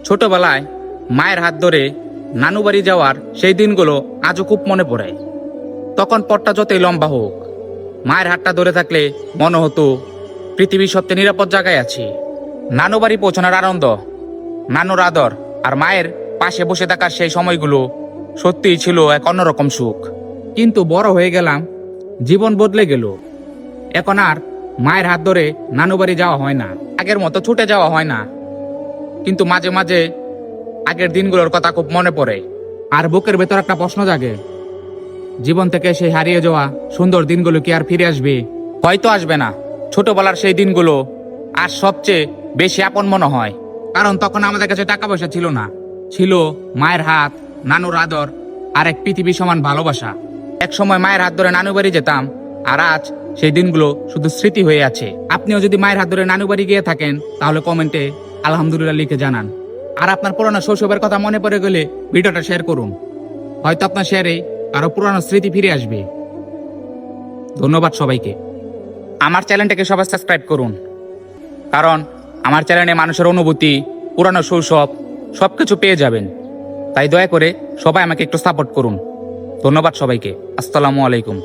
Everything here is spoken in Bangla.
ছোটবেলায় মায়ের হাত ধরে নানু বাড়ি যাওয়ার সেই দিনগুলো আজও খুব মনে পড়ে। তখন পথটা যতই লম্বা হোক, মায়ের হাতটা ধরে থাকলে মনে হতো পৃথিবীর সবচেয়ে নিরাপদ জায়গায় আছি। নানু বাড়ি পৌঁছানোর আনন্দ, নানুর আদর আর মায়ের পাশে বসে থাকার সেই সময়গুলো সত্যিই ছিল এক অন্যরকম সুখ। কিন্তু বড় হয়ে গেলাম, জীবন বদলে গেল। এখন আর মায়ের হাত ধরে নানু বাড়ি যাওয়া হয় না, আগের মতো ছুটে যাওয়া হয় না। কিন্তু মাঝে মাঝে আগের দিনগুলোর কথা খুব মনে পড়ে, আর বুকের ভেতর একটা প্রশ্ন জাগে, জীবন থেকে সেই হারিয়ে যাওয়া সুন্দর দিনগুলো কি আর ফিরে আসবে? হয়তো আসবে না। ছোটবেলার সেই দিনগুলো আর সবচেয়ে বেশি আপন মনে হয়, কারণ তখন আমাদের কাছে টাকা পয়সা ছিল না, ছিল মায়ের হাত, নানুর আদর আর এক পৃথিবী সমান ভালোবাসা। এক সময় মায়ের হাত ধরে নানু বাড়ি যেতাম, আর আজ সেই দিনগুলো শুধু স্মৃতি হয়ে আছে। আপনিও যদি মায়ের হাত ধরে নানু বাড়ি গিয়ে থাকেন, তাহলে কমেন্টে আলহামদুলিল্লাহ লিখে জানান। আর আপনার পুরানো শৈশবের কথা মনে পড়ে গেলে ভিডিওটা শেয়ার করুন, হয়তো আপনার শেয়ারে আরো পুরানো স্মৃতি ফিরে আসবে। ধন্যবাদ সবাইকে। আমার চ্যানেলটাকে সবাই সাবস্ক্রাইব করুন, কারণ আমার চ্যানেলে মানুষের অনুভূতি, পুরানো শৈশব সবকিছু পেয়ে যাবেন। তাই দয়া করে সবাই আমাকে একটু সাপোর্ট করুন। ধন্যবাদ সবাইকে। আসসালামু আলাইকুম।